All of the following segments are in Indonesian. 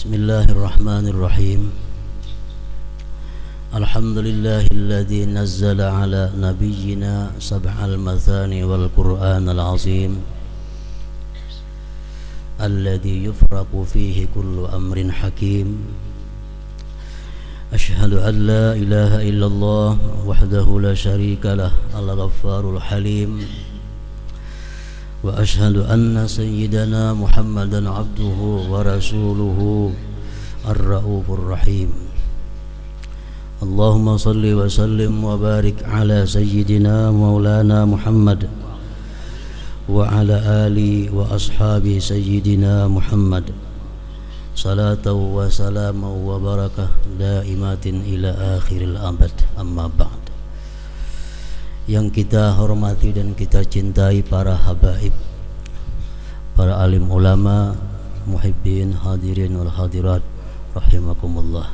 Bismillahirrahmanirrahim. Alhamdulillahilladzi nazzala ala nabiyyina sab'al mathani wal qur'anal azim alladzi yufraqu fihi kullu amrin hakim. Ashhadu an la ilaha illallah wahdahu la syarika lah al-ghaffarul halim. Wa ashhadu anna sayyidana Muhammadan abduhu wa rasuluhu ar-raufur rahim. Allahumma salli wa sallim wa barik ala sayyidina maulana Muhammad wa ala ali wa ashabi sayyidina Muhammad salatan wa salaman wa barakah daimatin ila akhiril abad. Amma ba'd. Yang kita hormati dan kita cintai para habaib, para alim ulama, muhibbin, hadirin wal hadirat rahimakumullah.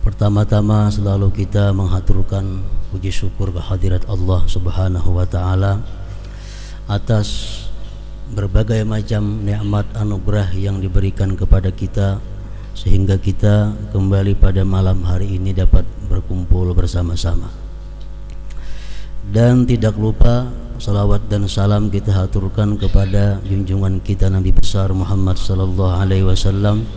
Pertama-tama selalu kita menghaturkan puji syukur kehadirat Allah Subhanahu wa taala atas berbagai macam nikmat anugerah yang diberikan kepada kita sehingga kita kembali pada malam hari ini dapat berkumpul bersama-sama. Dan tidak lupa salawat dan salam kita haturkan kepada junjungan kita Nabi besar Muhammad sallallahu alaihi wasallam,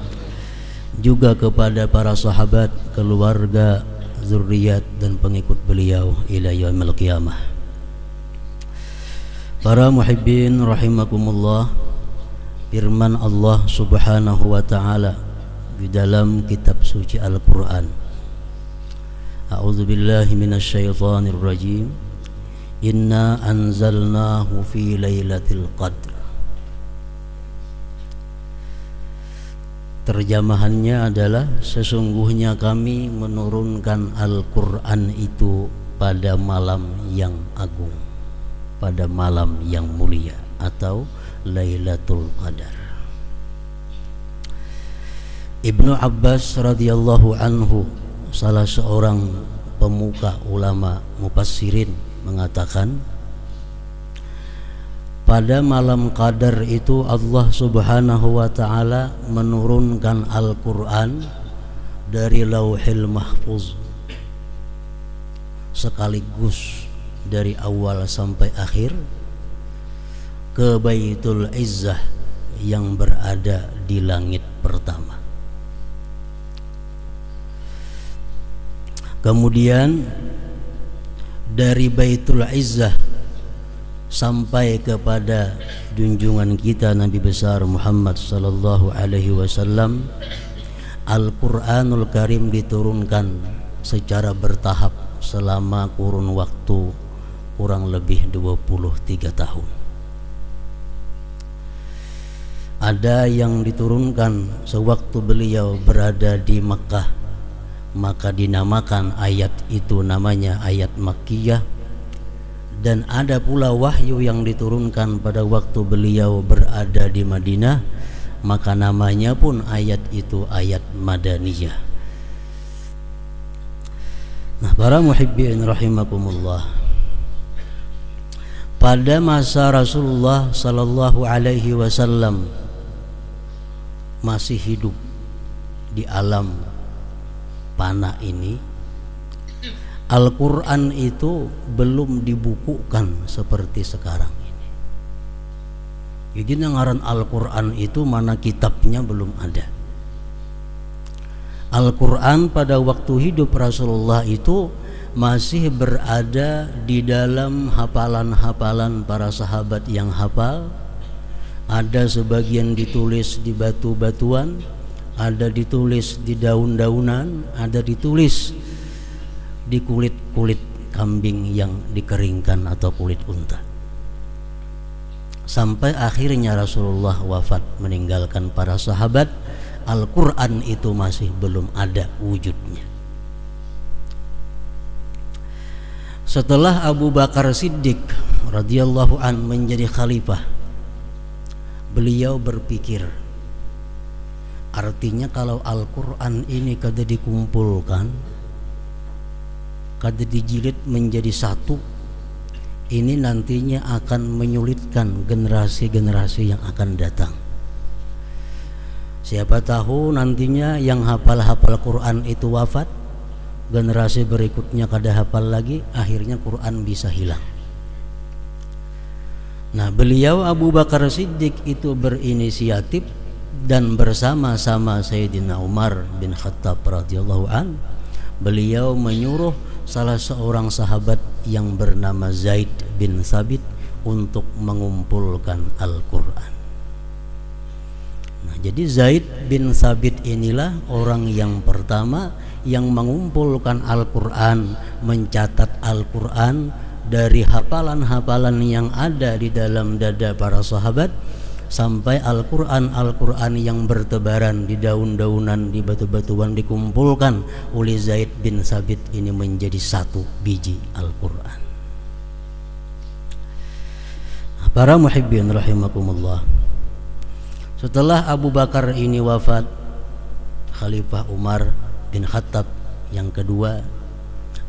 juga kepada para sahabat, keluarga, zuriat dan pengikut beliau ila yaumil qiyamah. Para muhibbin rahimakumullah, firman Allah Subhanahu wa taala di dalam kitab suci Al-Qur'an. A'udzubillahi minasyaitonir rajim. Inna anzalnahu fi lailatul qadr. Terjemahannya adalah sesungguhnya kami menurunkan Al-Qur'an itu pada malam yang agung, pada malam yang mulia atau Lailatul Qadar. Ibnu Abbas radhiyallahu anhu, salah seorang pemuka ulama mufassirin, mengatakan pada malam Qadar itu Allah Subhanahu wa taala menurunkan Al-Qur'an dari Lauhil Mahfuz sekaligus dari awal sampai akhir ke Baitul Izzah yang berada di langit pertama. Kemudian dari Baitul Izzah sampai kepada junjungan kita Nabi besar Muhammad sallallahu alaihi wasallam, Al-Qur'anul Karim diturunkan secara bertahap selama kurun waktu kurang lebih 23 tahun. Ada yang diturunkan sewaktu beliau berada di Makkah, maka dinamakan ayat itu namanya ayat Makkiyah. Dan ada pula wahyu yang diturunkan pada waktu beliau berada di Madinah, maka namanya pun ayat itu ayat Madaniyah. Nah, para muhibbin rahimakumullah, pada masa Rasulullah sallallahu alaihi wasallam masih hidup di alam panah ini, Al-Qur'an itu belum dibukukan seperti sekarang ini. Jadi ngaran Al-Qur'an itu mana kitabnya belum ada. Al-Qur'an pada waktu hidup Rasulullah itu masih berada di dalam hafalan-hafalan para sahabat yang hafal. Ada sebagian ditulis di batu-batuan, ada ditulis di daun-daunan, ada ditulis di kulit-kulit kambing yang dikeringkan atau kulit unta. Sampai akhirnya Rasulullah wafat meninggalkan para sahabat, Al-Qur'an itu masih belum ada wujudnya. Setelah Abu Bakar Siddiq radhiyallahu an menjadi khalifah, beliau berpikir, artinya kalau Al-Qur'an ini kada dikumpulkan, kada dijilid menjadi satu, ini nantinya akan menyulitkan generasi-generasi yang akan datang. Siapa tahu nantinya yang hafal-hafal Quran itu wafat, generasi berikutnya kada hafal lagi, akhirnya Quran bisa hilang. Nah, beliau Abu Bakar Siddiq itu berinisiatif dan bersama-sama Sayyidina Umar bin Khattab radhiyallahu an, beliau menyuruh salah seorang sahabat yang bernama Zaid bin Thabit untuk mengumpulkan Al-Quran. Nah, jadi Zaid bin Thabit inilah orang yang pertama yang mengumpulkan Al-Quran, mencatat Al-Quran dari hafalan-hafalan yang ada di dalam dada para sahabat sampai Al-Quran yang bertebaran di daun-daunan, di batu-batuan dikumpulkan oleh Zaid bin Thabit ini menjadi satu biji Al-Quran. Para muhibbin rahimakumullah, setelah Abu Bakar ini wafat, Khalifah Umar bin Khattab yang kedua,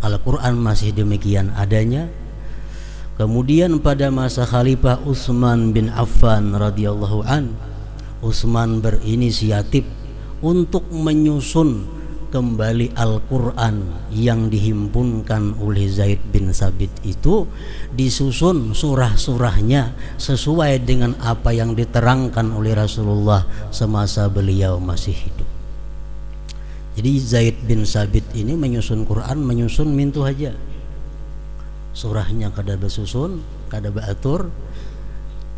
Al-Quran masih demikian adanya. Kemudian pada masa Khalifah Utsman bin Affan radhiyallahu an, Utsman berinisiatif untuk menyusun kembali Al-Quran yang dihimpunkan oleh Zaid bin Thabit itu, disusun surah-surahnya sesuai dengan apa yang diterangkan oleh Rasulullah semasa beliau masih hidup. Jadi Zaid bin Thabit ini menyusun Quran, menyusun mintu aja, surahnya kada bersusun, kada beratur,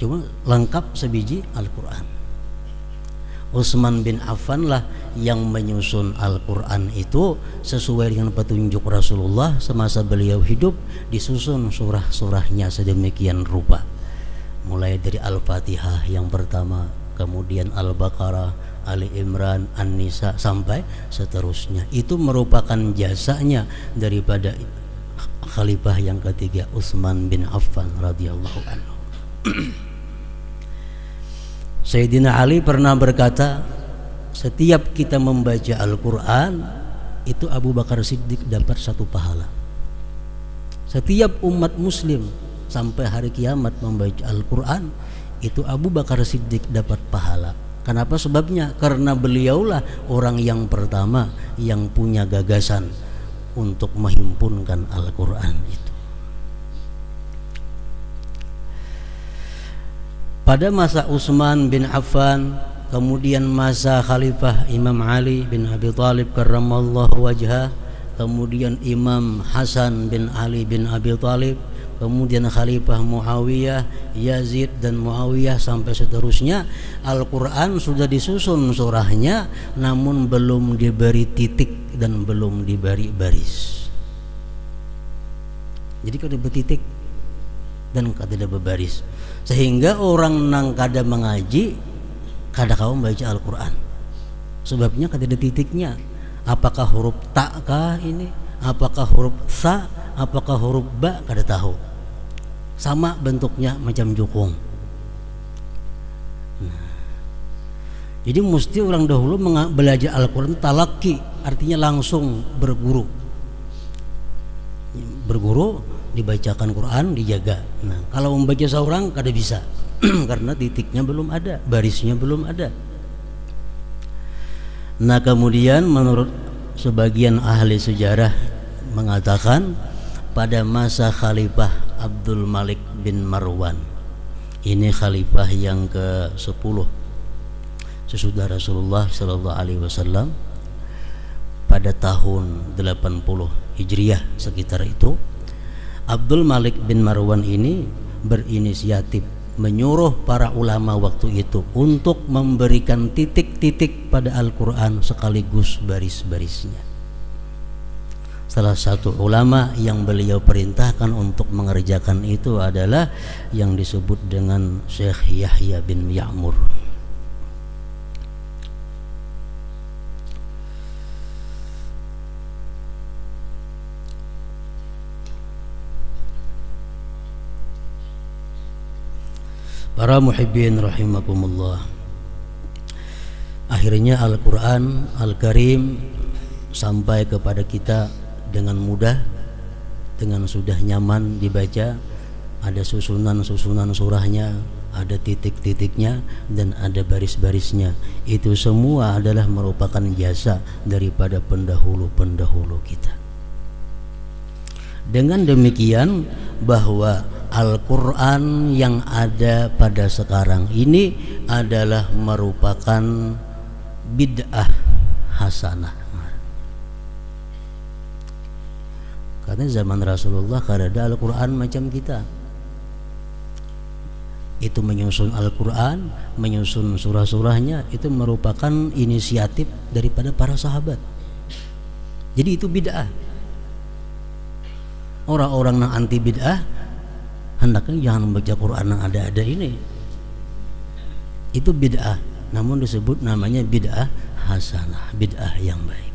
cuma lengkap sebiji Al-Quran. Utsman bin Affan lah yang menyusun Al-Quran itu sesuai dengan petunjuk Rasulullah semasa beliau hidup, disusun surah-surahnya sedemikian rupa, mulai dari Al-Fatihah yang pertama, kemudian Al-Baqarah, Ali Imran, An-Nisa sampai seterusnya. Itu merupakan jasanya daripada Khalifah yang ketiga, Utsman bin Affan radhiyallahu anhu. Sayyidina Ali pernah berkata, setiap kita membaca Al-Quran itu Abu Bakar Siddiq dapat satu pahala. Setiap umat muslim sampai hari kiamat membaca Al-Quran itu Abu Bakar Siddiq dapat pahala. Kenapa sebabnya? Karena beliaulah orang yang pertama yang punya gagasan untuk menghimpunkan Al-Quran itu. Pada masa Utsman bin Affan, kemudian masa Khalifah Imam Ali bin Abi Thalib karramallahu wajhah, kemudian Imam Hasan bin Ali bin Abi Thalib, kemudian Khalifah Muawiyah, Yazid dan Muawiyah sampai seterusnya, Al-Quran sudah disusun surahnya namun belum diberi titik dan belum diberi baris. Jadi kada bertitik dan kada berbaris, sehingga orang nang kada mengaji kada kau membaca Al-Quran, sebabnya kada ada titiknya. Apakah huruf ta kah ini, apakah huruf sa, apakah huruf ba, kada tahu. Sama bentuknya macam jukung. Nah, jadi mesti orang dahulu belajar Al-Quran talaki, artinya langsung berguru. Berguru, dibacakan Quran, dijaga. Nah, kalau membaca seorang kada bisa karena titiknya belum ada, barisnya belum ada. Nah, kemudian menurut sebagian ahli sejarah mengatakan pada masa Khalifah Abdul Malik bin Marwan, ini khalifah yang ke-10 sesudah Rasulullah sallallahu alaihi wasallam, pada tahun 80 Hijriah sekitar itu, Abdul Malik bin Marwan ini berinisiatif menyuruh para ulama waktu itu untuk memberikan titik-titik pada Al-Quran sekaligus baris-barisnya. Salah satu ulama yang beliau perintahkan untuk mengerjakan itu adalah yang disebut dengan Syekh Yahya bin Ya'mur. Para muhibbin rahimakumullah, akhirnya Al-Quran Al-Karim sampai kepada kita dengan mudah, dengan sudah nyaman dibaca. Ada susunan-susunan surahnya, ada titik-titiknya dan ada baris-barisnya. Itu semua adalah merupakan jasa daripada pendahulu-pendahulu kita. Dengan demikian bahwa Al-Quran yang ada pada sekarang ini adalah merupakan bid'ah hasanah. Karena zaman Rasulullah kada ada Al-Quran macam kita. Itu menyusun Al-Quran, menyusun surah-surahnya, itu merupakan inisiatif daripada para sahabat. Jadi itu bid'ah. Orang-orang yang anti bid'ah hendaknya jangan membaca Quran yang ada-ada ini. Itu bid'ah, namun disebut namanya bid'ah hasanah, bid'ah yang baik.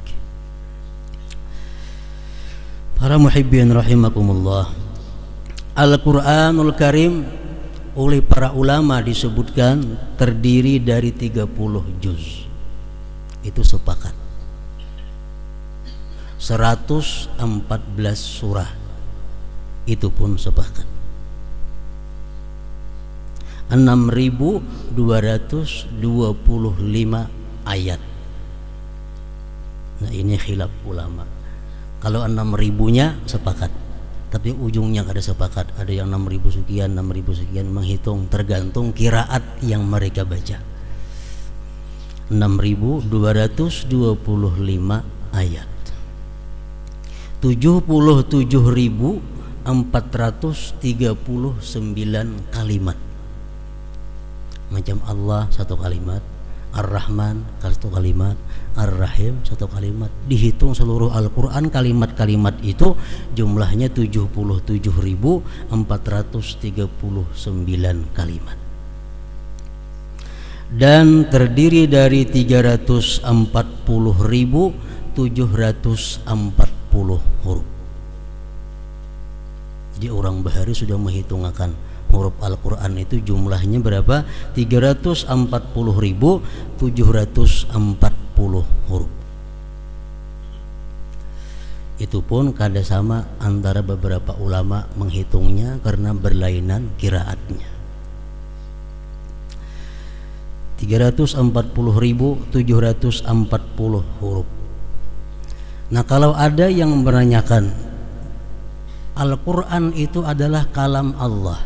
Para muhibbin rahimakumullah, Al-Quranul Karim oleh para ulama disebutkan terdiri dari 30 juz. Itu sepakat. 114 surah. Itu pun sepakat. 6.225 ayat. Nah, ini khilaf ulama. Kalau 6.000-nya sepakat, tapi ujungnya ada sepakat. Ada yang 6.000 sekian, 6.000 sekian, menghitung tergantung qiraat yang mereka baca. 6.225 ayat. 77.439 kalimat. Macam Allah satu kalimat, Ar-Rahman satu kalimat, Ar-Rahim satu kalimat. Dihitung seluruh Al-Quran kalimat-kalimat itu jumlahnya 77.439 kalimat. Dan terdiri dari 340.740 huruf. Jadi orang bahari sudah menghitungkan huruf Al-Quran itu jumlahnya berapa? 340.740 huruf. Itu pun kada sama antara beberapa ulama menghitungnya karena berlainan qiraatnya. 340.740 huruf. Nah, kalau ada yang menanyakan Al-Quran itu adalah kalam Allah,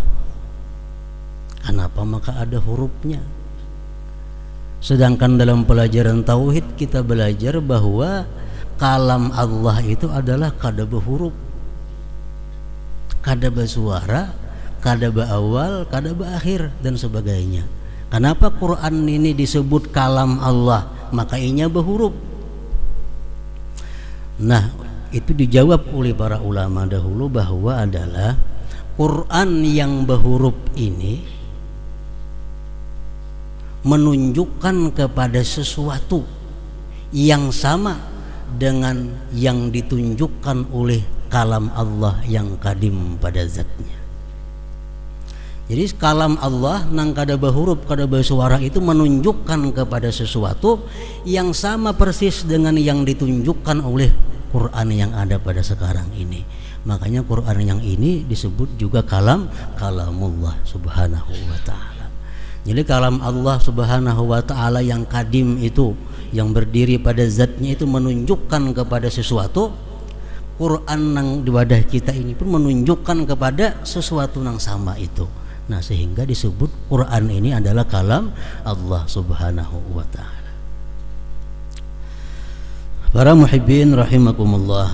kenapa maka ada hurufnya? Sedangkan dalam pelajaran tauhid kita belajar bahwa kalam Allah itu adalah kada berhuruf, kada bersuara, kada berawal, kada berakhir dan sebagainya. Kenapa Quran ini disebut kalam Allah? Maka inya berhuruf. Nah, itu dijawab oleh para ulama dahulu bahwa adalah Quran yang berhuruf ini menunjukkan kepada sesuatu yang sama dengan yang ditunjukkan oleh kalam Allah yang kadim pada zatnya. Jadi kalam Allah nang kada berhuruf kada bersuara itu menunjukkan kepada sesuatu yang sama persis dengan yang ditunjukkan oleh Quran yang ada pada sekarang ini. Makanya Quran yang ini disebut juga kalamullah subhanahu wa ta'ala. Jadi kalam Allah subhanahu wa ta'ala yang kadim itu, yang berdiri pada zatnya itu menunjukkan kepada sesuatu. Quran yang di wadah kita ini pun menunjukkan kepada sesuatu yang sama itu. Nah, sehingga disebut Quran ini adalah kalam Allah subhanahu wa ta'ala. Para muhibbin rahimakumullah,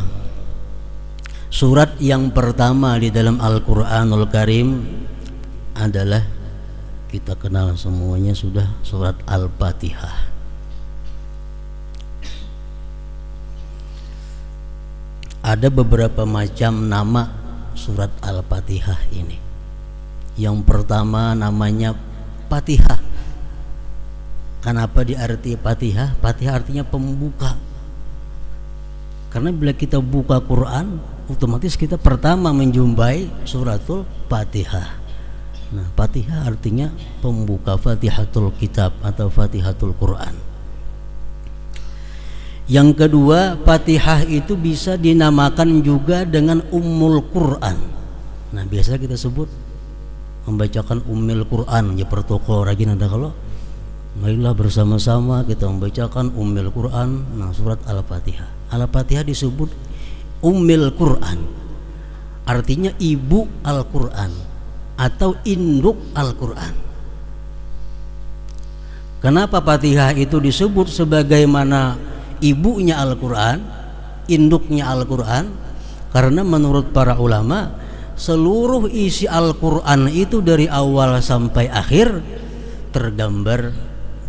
surat yang pertama di dalam Al-Quranul Karim adalah kita kenal semuanya sudah, surat Al-Fatihah. Ada beberapa macam nama surat Al-Fatihah ini. Yang pertama namanya Fatihah. Kenapa diarti Fatihah? Fatihah artinya pembuka. Karena bila kita buka Quran, otomatis kita pertama menjumpai suratul Fatihah. Nah, Fatihah artinya pembuka, Fatihatul Kitab atau Fatihatul Quran. Yang kedua, Fatihah itu bisa dinamakan juga dengan Ummul Quran. Nah, biasa kita sebut membacakan Ummul Quran ya pertoko rajin ada kalau marilah bersama-sama kita membacakan Ummul Quran. Nah, surat Al-Fatihah. Al-Fatihah disebut Ummul Quran, artinya ibu Al-Quran atau induk Al-Quran. Kenapa Fatihah itu disebut sebagaimana ibunya Al-Quran, induknya Al-Quran? Karena menurut para ulama, seluruh isi Al-Quran itu dari awal sampai akhir tergambar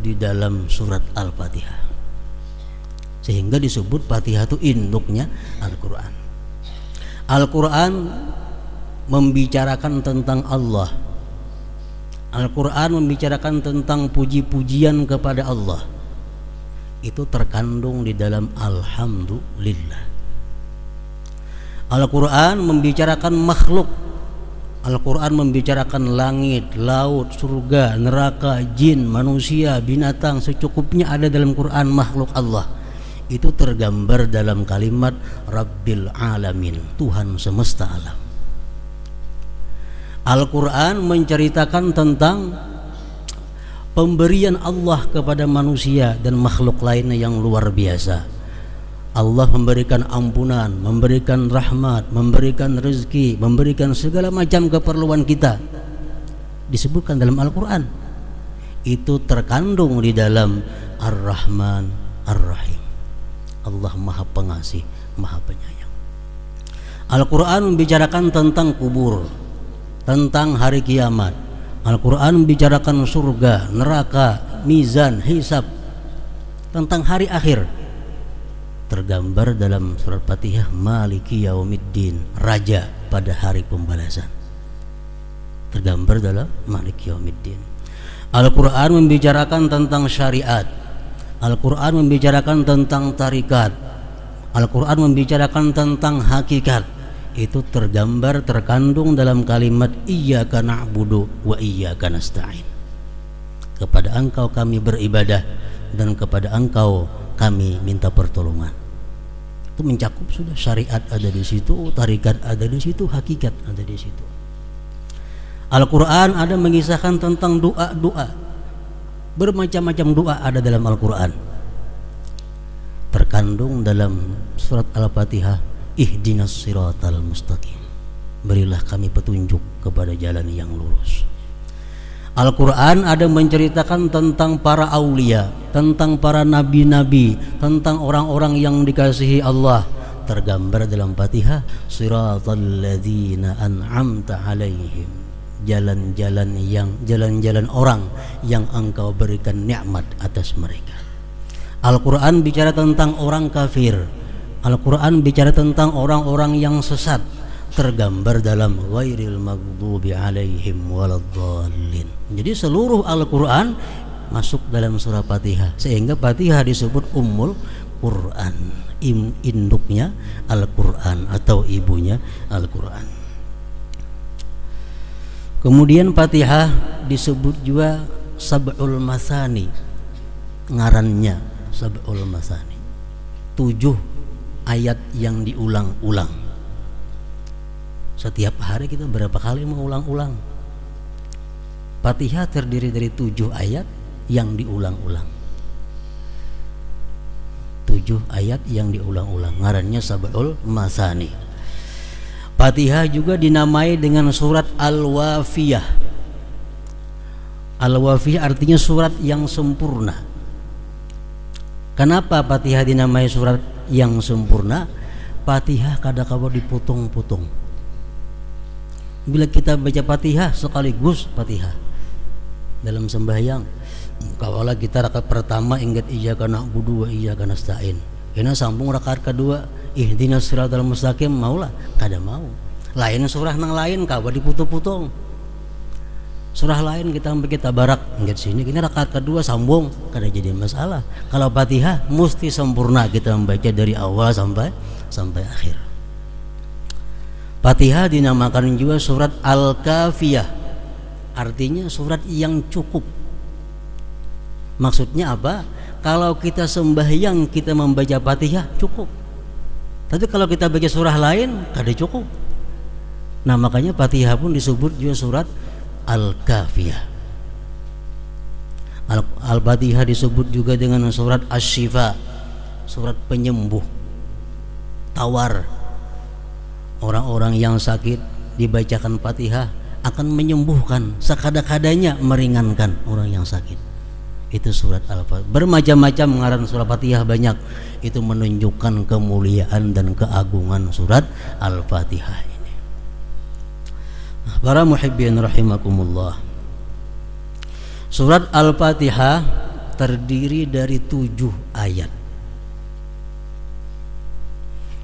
di dalam surat Al-Fatihah, sehingga disebut Fatihah itu induknya Al-Quran. Al-Quran membicarakan tentang Allah. Al-Quran membicarakan tentang puji-pujian kepada Allah. Itu terkandung di dalam Alhamdulillah. Al-Quran membicarakan makhluk. Al-Quran membicarakan langit, laut, surga, neraka, jin, manusia, binatang, secukupnya ada dalam Quran makhluk Allah. Itu tergambar dalam kalimat Rabbil Alamin, Tuhan semesta alam. Al-Quran menceritakan tentang pemberian Allah kepada manusia dan makhluk lainnya yang luar biasa. Allah memberikan ampunan, memberikan rahmat, memberikan rezeki, memberikan segala macam keperluan kita, disebutkan dalam Al-Quran. Itu terkandung di dalam Ar-Rahman Ar-Rahim. Allah Maha Pengasih, Maha Penyayang. Al-Quran membicarakan tentang kubur, tentang hari kiamat. Al-Quran membicarakan surga, neraka, mizan, hisab, tentang hari akhir. Tergambar dalam surat Fatihah Maliki Yaumiddin, Raja pada hari pembalasan. Tergambar dalam Maliki Yaumiddin. Al-Quran membicarakan tentang syariat. Al-Quran membicarakan tentang tarikat. Al-Quran membicarakan tentang hakikat. Itu tergambar, terkandung dalam kalimat Iyyaka na'budu wa iyyaka nasta'in. Kepada Engkau kami beribadah dan kepada Engkau kami minta pertolongan. Itu mencakup sudah, syariat ada di situ, tarikat ada di situ, hakikat ada di situ. Al-Quran ada mengisahkan tentang doa-doa. Bermacam-macam doa ada dalam Al-Quran. Terkandung dalam surat Al-Fatihah, Ihdinas siratal mustaqim, berilah kami petunjuk kepada jalan yang lurus. Al-Quran ada menceritakan tentang para aulia, tentang para nabi-nabi, tentang orang-orang yang dikasihi Allah. Tergambar dalam Fatihah, Siratal ladzina an'amta alaihim, jalan-jalan orang yang Engkau berikan nikmat atas mereka. Al-Quran bicara tentang orang kafir. Al-Quran bicara tentang orang-orang yang sesat. Tergambar dalam ghairil maghdubi alaihim waladdallin. Jadi seluruh Al-Quran masuk dalam surah Fatihah, sehingga Fatihah disebut Ummul Quran, induknya Al-Quran atau ibunya Al-Quran. Kemudian Fatihah disebut juga Sab'ul Masani, ngarannya Sab'ul Masani, 7 ayat yang diulang-ulang. Setiap hari kita berapa kali mengulang-ulang? Fatihah terdiri dari 7 ayat yang diulang-ulang. 7 ayat yang diulang-ulang, ngarannya Sab'ul Masani. Fatihah juga dinamai dengan surat Al-Wafiyah. Al-Wafiyah artinya surat yang sempurna. Kenapa Fatihah dinamai surat yang sempurna? Fatihah kadang-kadang dipotong-potong. Bila kita baca Fatihah sekaligus Fatihah dalam sembahyang, kalau kita rakaat pertama ingat iyyaka na'budu wa iyyaka nasta'in, kena sambung rakaat kedua ihdinas siratal mustaqim, maulah kada mau. Lain surah nang lain kawa diputung-putung. Surah lain kita barak ingat sini, kini rakaat kedua sambung, kada jadi masalah. Kalau Fatihah mesti sempurna kita membaca dari awal sampai akhir. Fatihah dinamakan juga surat Al-Kafiyah, artinya surat yang cukup. Maksudnya apa? Kalau kita sembahyang kita membaca Fatihah cukup. Tapi kalau kita baca surah lain kada cukup. Nah makanya Fatihah pun disebut juga surat Al-Kafiyah. Al-Fatihah disebut juga dengan surat Asy-Syifa, surat penyembuh, tawar. Orang-orang yang sakit dibacakan Fatihah akan menyembuhkan, sekada-kadanya meringankan orang yang sakit. Itu surat Al-Fatihah. Bermacam-macam ngaran surat Fatihah banyak. Itu menunjukkan kemuliaan dan keagungan surat Al-Fatihah ini. Para muhibbin rahimakumullah, surat Al-Fatihah terdiri dari 7 ayat.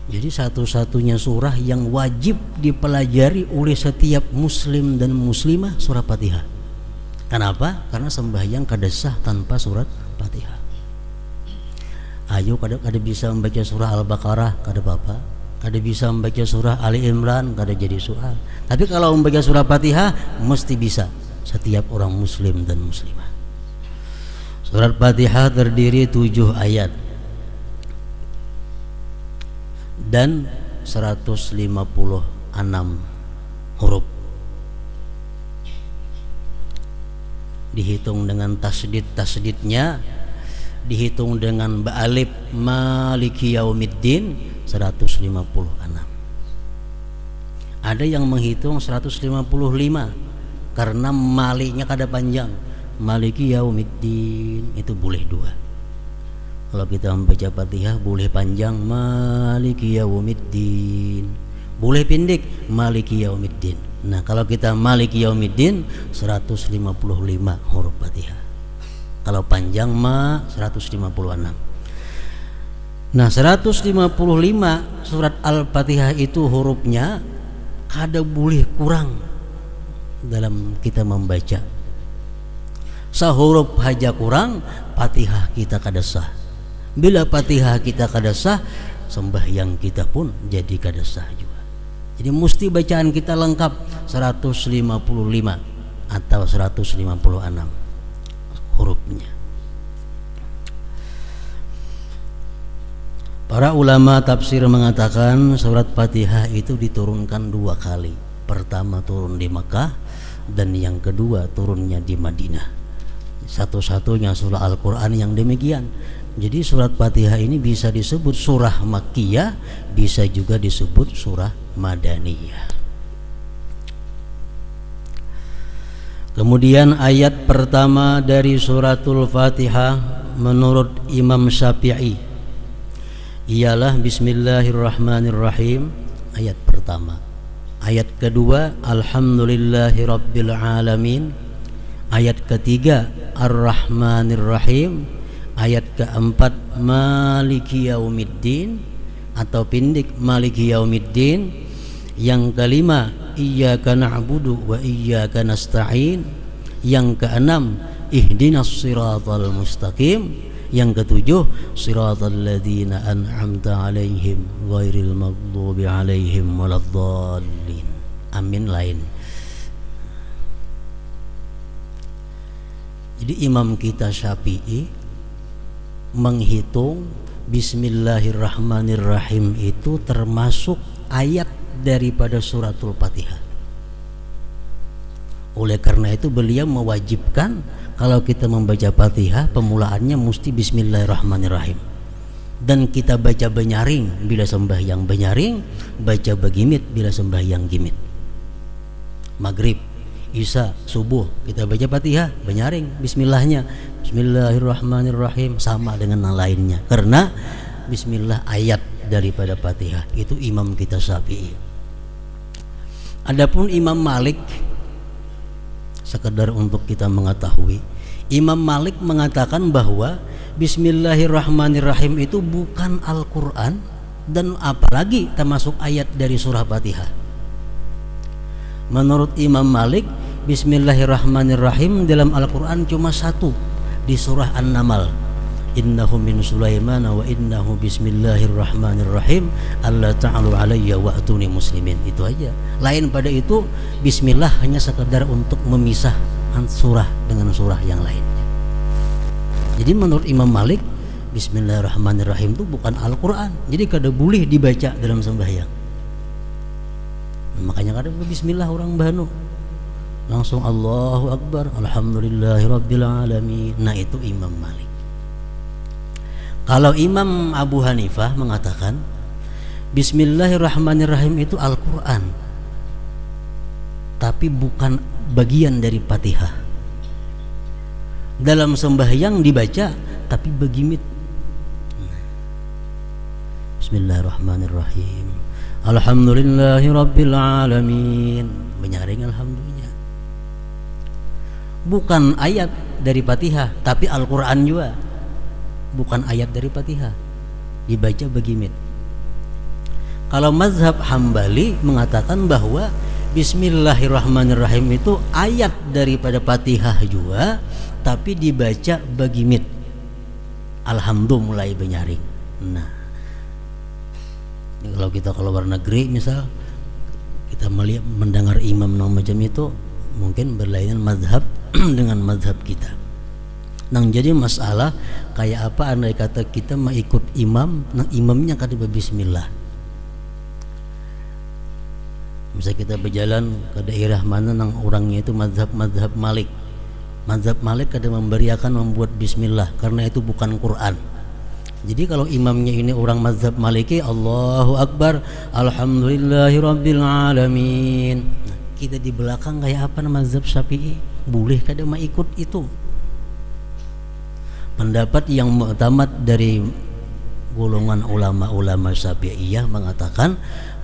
Jadi satu-satunya surah yang wajib dipelajari oleh setiap muslim dan muslimah surah Fatihah. Kenapa? Karena sembahyang kada sah tanpa surat Fatihah. Ayo kada bisa membaca surah Al-Baqarah, kada apa-apa. Kada bisa membaca surah Ali Imran, kada jadi soal. Tapi kalau membaca surah Fatihah mesti bisa setiap orang muslim dan muslimah. Surat Fatihah terdiri 7 ayat dan 156 huruf. Dihitung dengan tasdid-tasdidnya, dihitung dengan ba'alif maliki yaumiddin 156. Ada yang menghitung 155 karena maliknya kada panjang. Maliki yaumiddin itu boleh 2. Kalau kita membaca Fatihah boleh panjang maliki yaumiddin, boleh pendek maliki yaumiddin. Nah, kalau kita maliki yaumiddin 155 huruf Fatihah. Kalau panjang 156. Nah, 155 surat Al-Fatihah itu hurufnya kada boleh kurang dalam kita membaca. Sahuruf haja kurang, Fatihah kita kada sah. Bila Fatihah kita kada sah, sembahyang kita pun jadi kada sah juga. Jadi mesti bacaan kita lengkap 155 atau 156 hurufnya. Para ulama tafsir mengatakan surat Fatihah itu diturunkan 2 kali. Pertama turun di Mekah dan yang kedua turunnya di Madinah. Satu-satunya surah Al-Quran yang demikian. Jadi surat Fatihah ini bisa disebut surah Makkiyah, bisa juga disebut surah Madaniyah. Kemudian ayat pertama dari suratul Fatihah menurut Imam Syafi'i ialah Bismillahirrahmanirrahim, ayat pertama. Ayat kedua Alhamdulillahirabbil alamin. Ayat ketiga Ar-Rahmanirrahim. Ayat keempat Maliki Yaumiddin atau pendek Maliki Yaumiddin. Yang kelima Iyyaka na'budu wa iyyaka nasta'in. Yang keenam Ihdinas siratal mustaqim. Yang ketujuh Siratal ladzina an'amta 'alaihim ghairil maghdubi 'alaihim waladdallin. Amin lain. Jadi imam kita Syafi'i menghitung Bismillahirrahmanirrahim itu termasuk ayat daripada suratul Fatihah. Oleh karena itu beliau mewajibkan kalau kita membaca Fatihah pemulaannya mesti Bismillahirrahmanirrahim. Dan kita baca benyaring bila sembahyang benyaring, baca begimit bila sembahyang gimit. Maghrib, Isya, subuh kita baca Fatihah benyaring bismillahnya. Bismillahirrahmanirrahim sama dengan yang lainnya. Karena bismillah ayat daripada Fatihah. Itu imam kita Syafi'i. Adapun Imam Malik, sekedar untuk kita mengetahui, Imam Malik mengatakan bahwa Bismillahirrahmanirrahim itu bukan Al-Quran dan apalagi termasuk ayat dari surah Fatihah. Menurut Imam Malik, Bismillahirrahmanirrahim dalam Al-Quran cuma 1 di surah An-Naml. Innahu min Sulaiman wa innahu bismillahirrahmanirrahim alla ta'alu alayya wa atuni muslimin. Itu aja. Lain pada itu bismillah hanya sekedar untuk memisah surah dengan surah yang lainnya. Jadi menurut Imam Malik Bismillahirrahmanirrahim itu bukan Al-Quran. Jadi kada boleh dibaca dalam sembahyang. Makanya kada bismillah orang banu. langsung Allahu Akbar, alhamdulillahirabbil alamin. Nah, itu Imam Malik. Kalau Imam Abu Hanifah mengatakan Bismillahirrahmanirrahim itu Al-Quran, tapi bukan bagian dari Fatihah. Dalam sembahyang dibaca tapi begimit. Bismillahirrahmanirrahim, alhamdulillahirabbil alamin, menyaring alhamdulillah. Bukan ayat dari Fatihah, tapi Al-Quran juga bukan ayat dari Fatihah, dibaca begimit. Kalau mazhab Hambali mengatakan bahwa Bismillahirrahmanirrahim itu ayat daripada Fatihah juga, tapi dibaca begimit. Alhamdulillah mulai menyaring. Nah, kalau kita keluar negeri misal, kita melihat mendengar imam macam itu, mungkin berlainan mazhab dengan mazhab kita. Nang jadi masalah kayak apa andai kata kita mau ikut imam, nang imamnya kata bismillah. Misalnya kita berjalan ke daerah mana nang orangnya itu mazhab Malik. Mazhab Malik kada memberiakan membuat bismillah karena itu bukan Quran. Jadi kalau imamnya ini orang mazhab Maliki, Allahu Akbar, alhamdulillahirabbil alamin. Nah, kita di belakang kayak apa nama mazhab Syafi'i? Boleh kada mau ikut itu? Pendapat yang muktamad dari golongan ulama-ulama Syafi'iyah mengatakan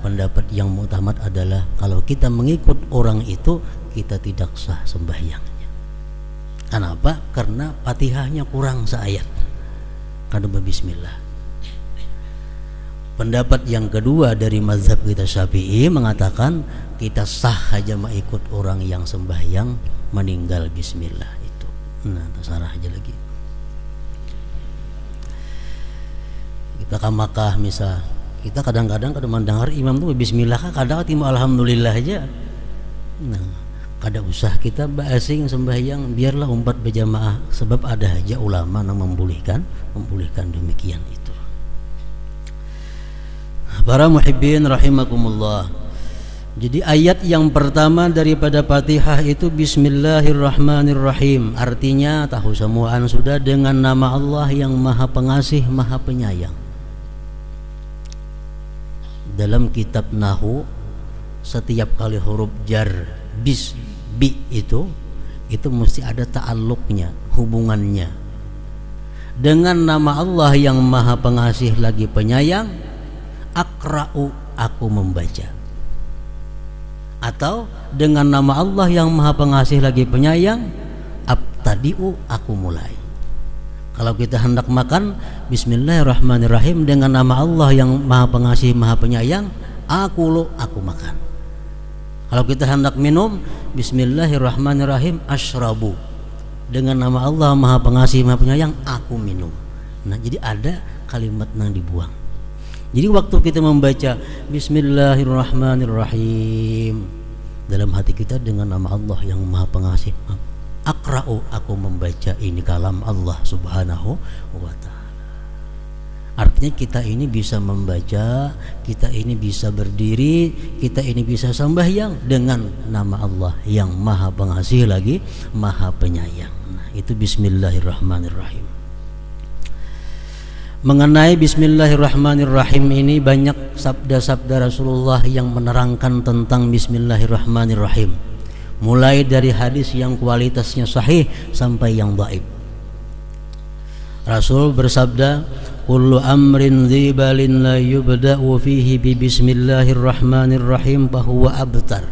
pendapat yang muktamad adalah kalau kita mengikut orang itu kita tidak sah sembahyangnya. Kenapa? Karena Fatihahnya kurang seayat. Kada bismillah. Pendapat yang kedua dari mazhab kita Syafi'i mengatakan kita sah aja mengikut orang yang sembahyang meninggal bismillah itu. Nah, terserah aja lagi. Kita ke Makkah misal, kita kadang-kadang kada mendengar imam tuh bismillah, kadang timu alhamdulillah aja. Nah, kada usah kita basing sembahyang, biarlah umpat berjamaah, sebab ada aja ulama yang membolehkan demikian itu. Para muhibbin rahimakumullah. Jadi ayat yang pertama daripada Fatihah itu Bismillahirrahmanirrahim. Artinya tahu semuaan sudah, dengan nama Allah yang Maha Pengasih, Maha Penyayang. Dalam kitab Nahu, setiap kali huruf jar bi itu mesti ada ta'alluqnya, hubungannya dengan nama Allah yang Maha Pengasih lagi Penyayang. Akra'u, aku membaca. Atau dengan nama Allah yang Maha Pengasih lagi Penyayang, abtadi'u, aku mulai. Kalau kita hendak makan, Bismillahirrahmanirrahim, dengan nama Allah yang Maha Pengasih Maha Penyayang, aku makan. Kalau kita hendak minum, Bismillahirrahmanirrahim, asyrabu, dengan nama Allah Maha Pengasih Maha Penyayang, aku minum. Nah, jadi ada kalimat yang dibuang. Jadi waktu kita membaca Bismillahirrahmanirrahim, dalam hati kita dengan nama Allah yang Maha Pengasih, akra'u, aku membaca ini kalam Allah Subhanahu wa ta'ala. Artinya kita ini bisa membaca, kita ini bisa berdiri, kita ini bisa sembahyang dengan nama Allah yang Maha Pengasih lagi Maha Penyayang. Nah, itu Bismillahirrahmanirrahim. Mengenai Bismillahirrahmanirrahim ini banyak sabda-sabda Rasulullah yang menerangkan tentang Bismillahirrahmanirrahim, mulai dari hadis yang kualitasnya sahih sampai yang dhaif. Rasul bersabda, kullu amrin dzibalin la yubda'u fihi bi bismillahirrahmanirrahim fahuwa abtar.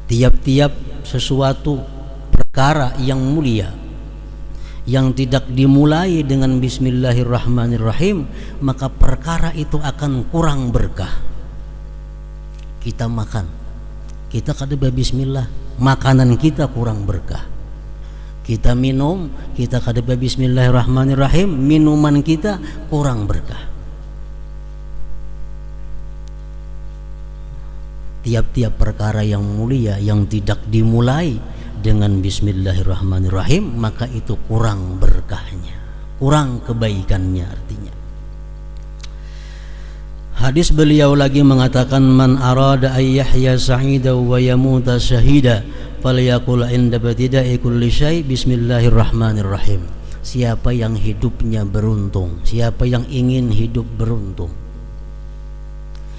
Tiap-tiap sesuatu perkara yang mulia yang tidak dimulai dengan Bismillahirrahmanirrahim, maka perkara itu akan kurang berkah. Kita makan, kita kada bismillah, makanan kita kurang berkah. Kita minum, kita kada Bismillahirrahmanirrahim, minuman kita kurang berkah. Tiap-tiap perkara yang mulia yang tidak dimulai dengan Bismillahirrahmanirrahim, maka itu kurang berkahnya, kurang kebaikannya artinya. Hadis beliau lagi mengatakan, man arada ay yahya sa'ida wa yamuta syahida falyaqul inda batida'i kulli syai bismillahirrahmanirrahim. Siapa yang hidupnya beruntung, siapa yang ingin hidup beruntung,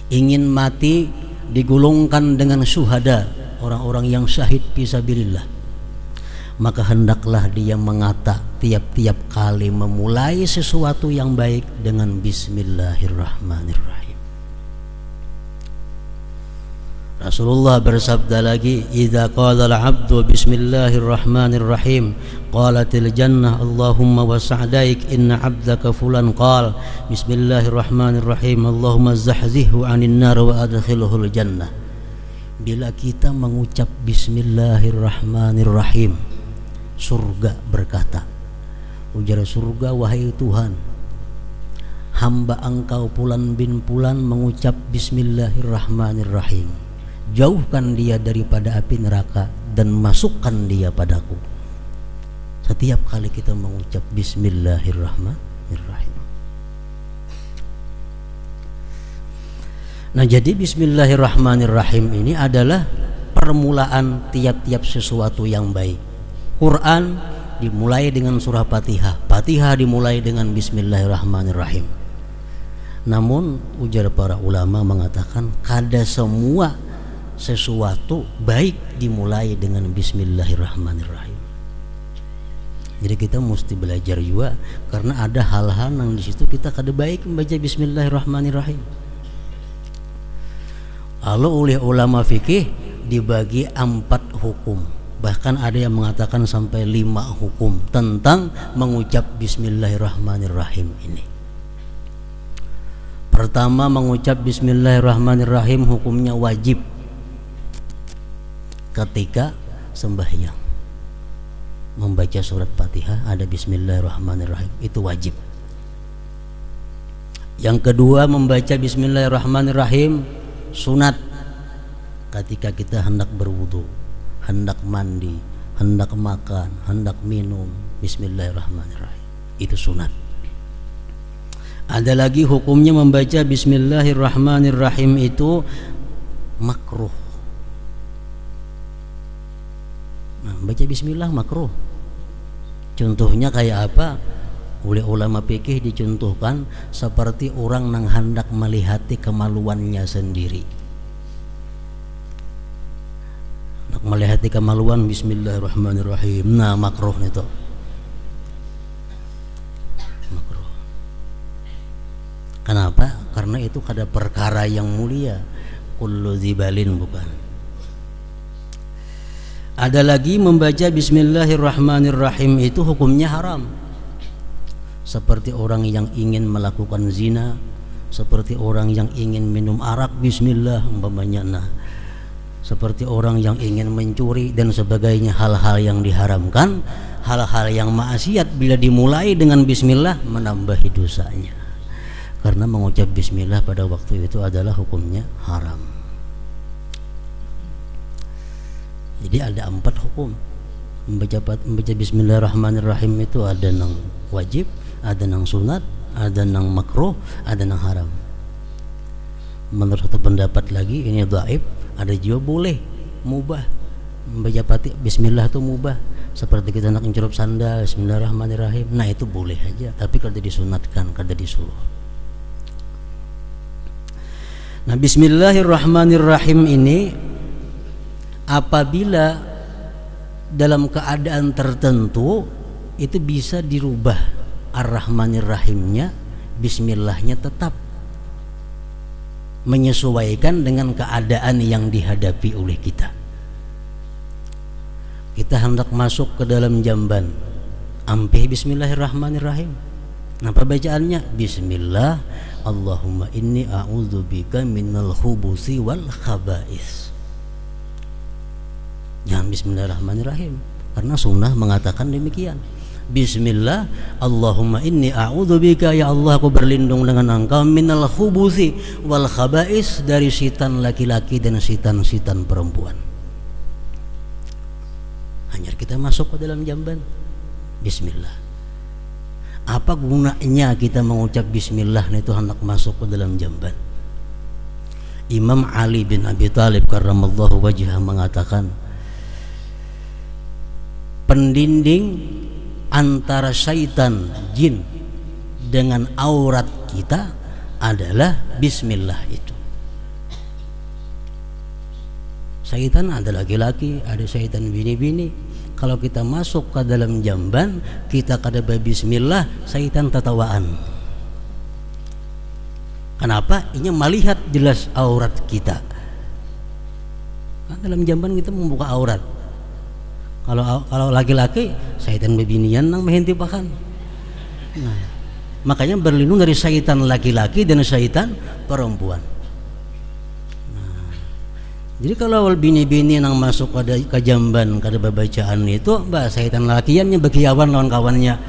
ingin mati digulungkan dengan syuhada, orang-orang yang syahid fisabilillah, maka hendaklah dia mengata tiap-tiap kali memulai sesuatu yang baik dengan bismillahirrahmanirrahim. Rasulullah bersabda lagi, "Idza qala al-'abdu bismillahirrahmanirrahim, qalatil jannah Allahumma wa sa'daik inna 'abdaka fulan qala bismillahirrahmanirrahim Allahumma zahzihhu 'anil nar wa adkhilhul jannah." Bila kita mengucap bismillahirrahmanirrahim, surga berkata, ujar surga, "Wahai Tuhan, hamba Engkau Fulan bin Fulan mengucap bismillahirrahmanirrahim. Jauhkan dia daripada api neraka dan masukkan dia padaku." Setiap kali kita mengucap bismillahirrahmanirrahim. Nah, jadi bismillahirrahmanirrahim ini adalah permulaan tiap-tiap sesuatu yang baik. Quran dimulai dengan surah Fatihah, Fatihah dimulai dengan bismillahirrahmanirrahim. Namun ujar para ulama mengatakan kada semua sesuatu baik dimulai dengan bismillahirrahmanirrahim. Jadi kita mesti belajar juga, karena ada hal-hal yang di situ kita kada baik membaca bismillahirrahmanirrahim. Lalu oleh ulama fikih dibagi 4 hukum, bahkan ada yang mengatakan sampai 5 hukum tentang mengucap bismillahirrahmanirrahim ini. Pertama, mengucap bismillahirrahmanirrahim hukumnya wajib ketika sembahyang. Membaca surat Fatihah ada bismillahirrahmanirrahim, itu wajib. Yang kedua, membaca bismillahirrahmanirrahim sunat ketika kita hendak berwudu, hendak mandi, hendak makan, hendak minum, bismillahirrahmanirrahim, itu sunat. Ada lagi hukumnya membaca bismillahirrahmanirrahim itu makruh. Nah, baca bismillah makruh. Contohnya kayak apa? Oleh ulama fikih dicontohkan seperti orang yang hendak melihati kemaluannya sendiri. Hendak melihati kemaluan, bismillahirrahmanirrahim. Nah, makruh itu. Makruh. Kenapa? Karena itu kada perkara yang mulia. Kullu dzibalin, bukan. Ada lagi membaca bismillahirrahmanirrahim itu hukumnya haram. Seperti orang yang ingin melakukan zina, seperti orang yang ingin minum arak, bismillah umpamanya. Nah, seperti orang yang ingin mencuri dan sebagainya, hal-hal yang diharamkan, hal-hal yang maksiat bila dimulai dengan bismillah menambahi dosanya. Karena mengucap bismillah pada waktu itu adalah hukumnya haram. Jadi ada 4 hukum membaca bismillahirrahmanirrahim itu. Ada yang wajib, ada yang sunat, ada yang makruh, ada yang haram. Menurut satu pendapat lagi ini dhaif, ada juga boleh, mubah. Membaca bismillah itu mubah. Seperti kita nak mencelup sandal, bismillahirrahmanirrahim. Nah, itu boleh aja, tapi kalau disunatkan, kada disuruh. Nah, bismillahirrahmanirrahim ini apabila dalam keadaan tertentu itu bisa dirubah ar-rahmanirrahimnya, bismillahnya tetap menyesuaikan dengan keadaan yang dihadapi oleh kita. Kita hendak masuk ke dalam jamban, ampih bismillahirrahmanirrahim. Nah, bacaannya bismillah Allahumma inni a'udzubika minal khubuthi wal khaba'is. Jangan bismillahirrahmanirrahim, karena sunnah mengatakan demikian. Bismillah Allahumma inni a'udzubika, ya Allah aku berlindung dengan Engkau, minal khubuthi wal khaba'is, dari setan laki-laki dan setan-setan perempuan. Hanya kita masuk ke dalam jamban, bismillah. Apa gunanya kita mengucap bismillah itu hendak masuk ke dalam jamban? Imam Ali bin Abi Thalib karramallahu wajhah mengatakan, pendinding antara syaitan jin dengan aurat kita adalah bismillah itu. Syaitan ada laki-laki, ada syaitan bini-bini. Kalau kita masuk ke dalam jamban, kita kada bismillah, syaitan tatawaan. Kenapa? Ini melihat jelas aurat kita. Nah, dalam jamban kita membuka aurat. Kalau laki-laki, syaitan bebinian nang mehentipakan. Nah, makanya berlindung dari syaitan laki-laki dan syaitan perempuan. Jadi kalau bini-bini yang masuk ke jamban kada bacaan itu, syaitan lakiannya begiawan lawan kawannya.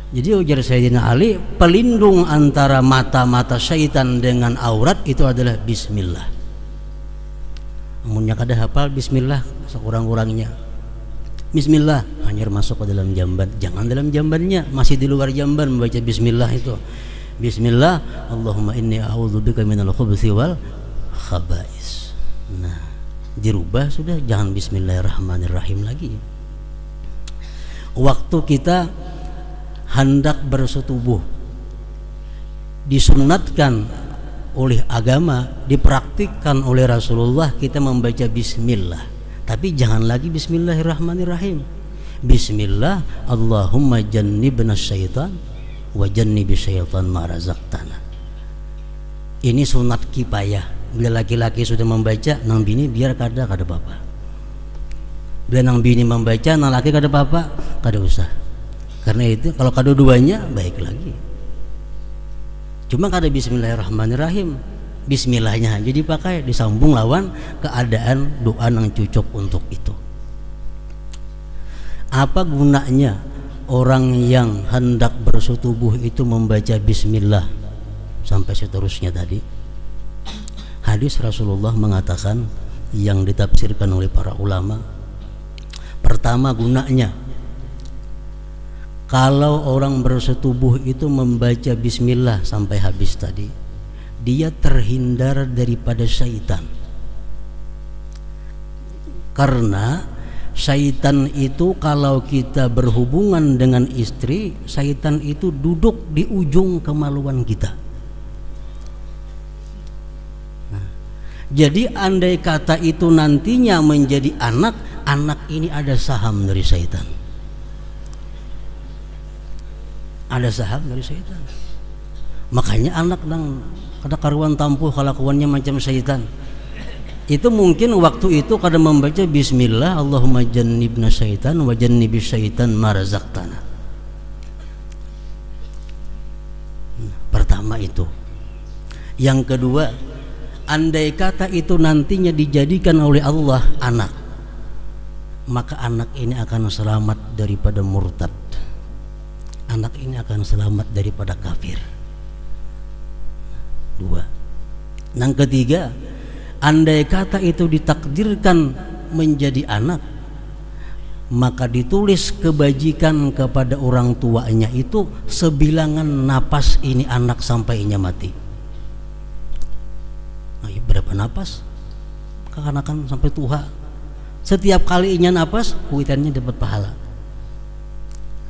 Jadi ujar Sayyidina Ali, pelindung antara mata-mata syaitan dengan aurat itu adalah bismillah. Amunnya kada hafal bismillah sekurang-kurangnya. Bismillah, hanya masuk ke dalam jamban. Jangan dalam jambannya, masih di luar jamban membaca bismillah itu. Bismillah, Allahumma inni a'udzubika minal khubuthi wal khaba'is. Nah, dirubah sudah, jangan bismillahirrahmanirrahim lagi. Waktu kita hendak bersetubuh, disunatkan oleh agama, dipraktikkan oleh Rasulullah, kita membaca bismillah. Tapi jangan lagi bismillahirrahmanirrahim. Bismillah, Allahumma jannibna syaitan wa jannibi syaitan ma razaqtana. Ini sunat kifayah. Bila laki-laki sudah membaca, nang bini biar kada apa-apa. Bila nang bini membaca, nang laki kada apa-apa, kada usah. Karena itu kalau kedua-duanya baik lagi. Cuma kada bismillahirrahmanirrahim, bismillahnya aja dipakai, disambung lawan keadaan doa yang cocok untuk itu. Apa gunanya orang yang hendak bersetubuh itu membaca bismillah sampai seterusnya tadi? Hadis Rasulullah mengatakan yang ditafsirkan oleh para ulama, pertama gunanya, kalau orang bersetubuh itu membaca bismillah sampai habis tadi, dia terhindar daripada syaitan. Karena syaitan itu kalau kita berhubungan dengan istri, syaitan itu duduk di ujung kemaluan kita. Nah, jadi andai kata itu nantinya menjadi anak, anak ini ada saham dari syaitan. Ada saham dari syaitan. Makanya anak nang kada karuan tampuh kelakuannya macam syaitan. Itu mungkin waktu itu kada membaca bismillah, Allahumma jannibna syaitan wa jannibis syaitan ma razaqtana. Pertama itu. Yang kedua, andai kata itu nantinya dijadikan oleh Allah anak, maka anak ini akan selamat daripada murtad. Anak ini akan selamat daripada kafir. Dua. Yang ketiga, andai kata itu ditakdirkan menjadi anak, maka ditulis kebajikan kepada orang tuanya itu sebilangan napas ini anak sampai inya mati. Nah, berapa napas? Kekanakan sampai tua. Setiap kali inya napas, kuitannya dapat pahala.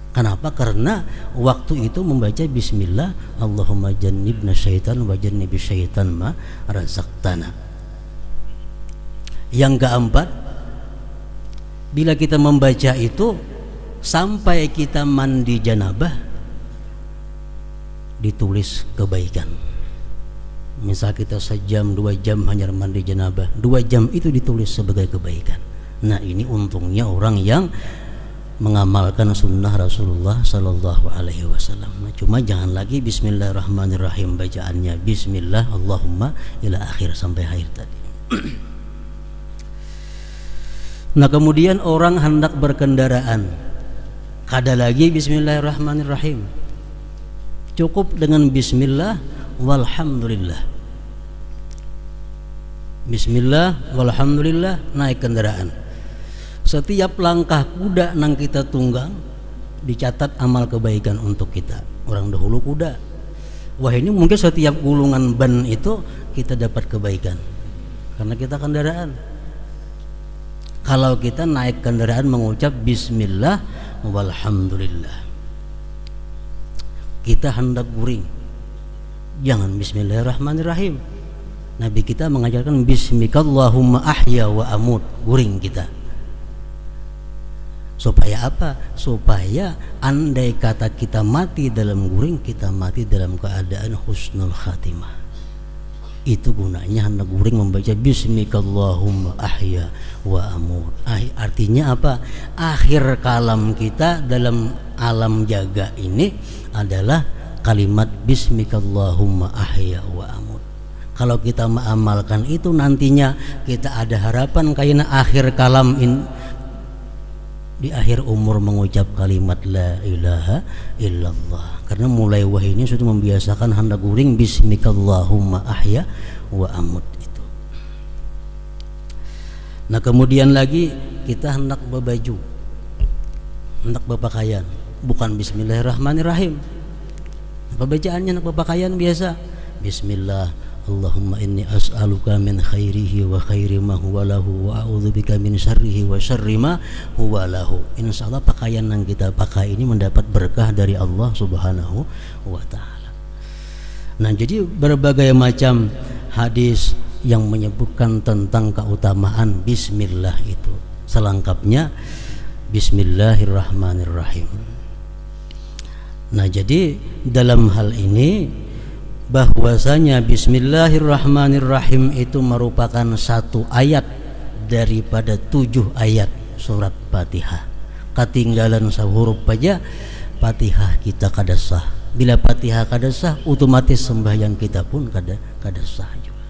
Kenapa? Karena waktu itu membaca bismillah, Allahumma jannibna syaitan wa jannibis syaitan ma razaqtana. Yang keempat, bila kita membaca itu sampai kita mandi janabah, ditulis kebaikan. Misal kita sejam, 2 jam hanya mandi janabah, 2 jam itu ditulis sebagai kebaikan. Nah, ini untungnya orang yang mengamalkan sunnah Rasulullah Sallallahu Alaihi Wasallam. Nah, cuma jangan lagi bismillahirrahmanirrahim bacaannya bismillah Allahumma ila akhir sampai akhir tadi. Nah, kemudian orang hendak berkendaraan, kada lagi bismillahirrahmanirrahim, cukup dengan bismillah walhamdulillah. Bismillah walhamdulillah, naik kendaraan. Setiap langkah kuda nang kita tunggang dicatat amal kebaikan untuk kita. Orang dahulu kuda. Wah, ini mungkin setiap gulungan ban itu kita dapat kebaikan karena kita kendaraan. Kalau kita naik kendaraan mengucap bismillah walhamdulillah, kita hendak guring, jangan bismillahirrahmanirrahim. Nabi kita mengajarkan bismikallahumma ahya wa amut, guring kita. Supaya apa? Supaya andai kata kita mati dalam guring, kita mati dalam keadaan husnul khatimah. Itu gunanya hendak guring membaca bismikallahumma ahya wa amut. Artinya apa? Akhir kalam kita dalam alam jaga ini adalah kalimat bismikallahumma ahya wa amut. Kalau kita mengamalkan itu, nantinya kita ada harapan karena akhir kalam di akhir umur mengucap kalimat la ilaha illallah. Karena mulai wahyu ini sudah membiasakan hendak guring bismikallahumma ahya wa amut itu. Nah, kemudian lagi kita hendak berbaju, hendak berpakaian, bukan bismillahirrahmanirrahim. Pembacaannya hendak berpakaian biasa, bismillah Allahumma inni as'aluka min khairihi wa khairi ma huwa lahu wa a'udzubika min syarrihi wa syarri ma huwa lahu. Insyaallah pakaian yang kita pakai ini mendapat berkah dari Allah Subhanahu wa taala. Nah, jadi berbagai macam hadis yang menyebutkan tentang keutamaan bismillah itu. Selengkapnya bismillahirrahmanirrahim. Nah, jadi dalam hal ini bahwasanya bismillahirrahmanirrahim itu merupakan satu ayat daripada 7 ayat surat Fatihah. Ketinggalan sehuruf aja Fatihah kita kada sah. Bila Fatihah kada sah, otomatis sembahyang kita pun kada sah juga.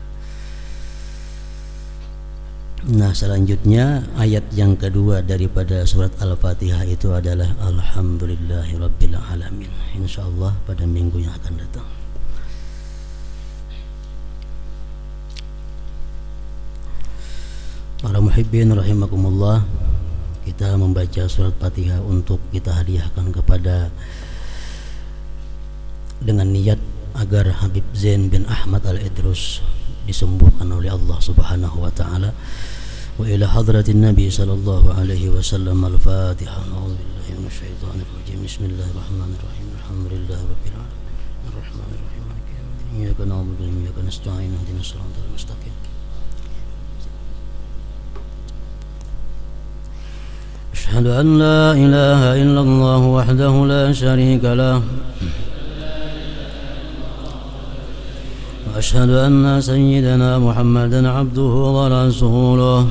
Nah, selanjutnya ayat yang kedua daripada surat Al-Fatihah itu adalah alhamdulillahirabbil alamin. Insyaallah pada minggu yang akan datang. Para muhibbin rahimakumullah, kita membaca surat Fatihah untuk kita hadiahkan kepada dengan niat agar Habib Zain bin Ahmad Al-Idrus disembuhkan oleh Allah Subhanahu wa taala. Wa ila hadratin Nabi sallallahu alaihi wasallam. Al-Fatihah. A'udzubillahi minasyaitonir rajim. Bismillahirrahmanirrahim. Alhamdulillahirabbil alamin. Arrahmanir rahim. Maliki yaumiddin. Iyyaka na'budu wa iyyaka nasta'in. Ihdinas siratal mustaqim. أشهد أن لا إله إلا الله وحده لا شريك له وأشهد أن سيدنا محمدا عبده ورسوله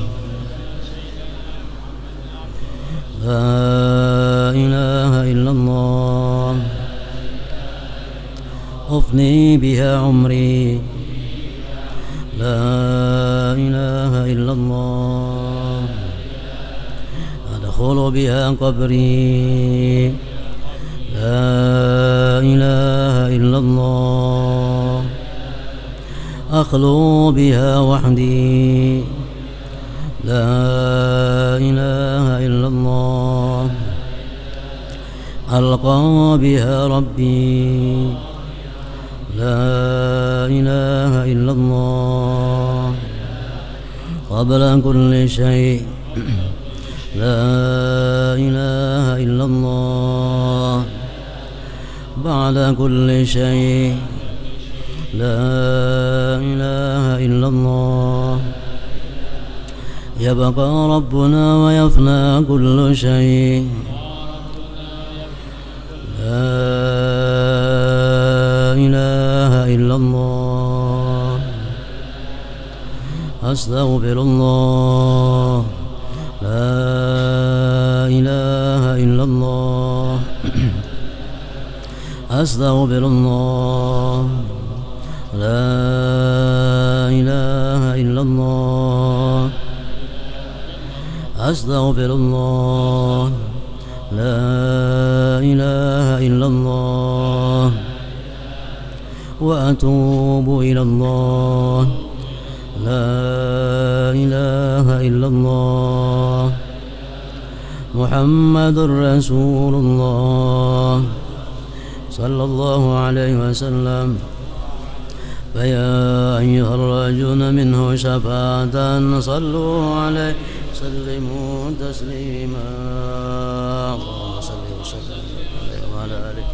لا إله إلا الله أفني بها عمري لا إله إلا الله أدخل بها قبري لا إله إلا الله أخلو بها وحدي لا إله إلا الله ألقى بها ربي لا إله إلا الله قبل كل شيء لا إله إلا الله بعد كل شيء لا إله إلا الله يبقى ربنا ويفنى كل شيء لا إله إلا الله أستغفر الله لا إله إلا الله أستغفر الله لا إله إلا الله أستغفر الله لا إله إلا الله وأتوب إلى الله لا إله إلا الله محمد رسول الله صلى الله عليه وسلم فيا أيها الراجون منه شفاعة صلوا عليه سلموا تسليما اللهم صل وسلم عليه وعلى آله